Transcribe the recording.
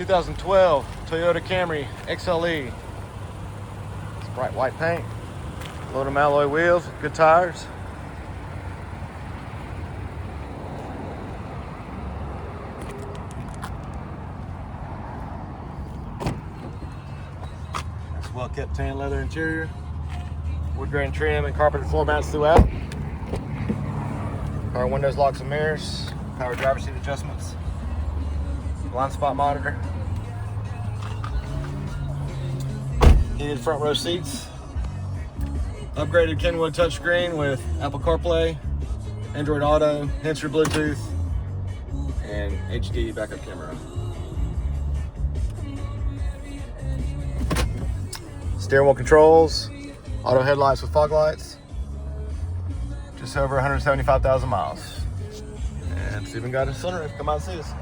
2012 Toyota Camry XLE. It's bright white paint, aluminum alloy wheels, good tires. It's well kept tan leather interior, wood grain trim and carpeted floor mats throughout. Power windows, locks and mirrors, power driver seat adjustments, blind spot monitor, heated front row seats, upgraded Kenwood touchscreen with Apple CarPlay, Android Auto, Hands-free Bluetooth, and HD backup camera. Steering wheel controls, auto headlights with fog lights, just over 175,000 miles. And it's even got a sunroof. Come out and see us.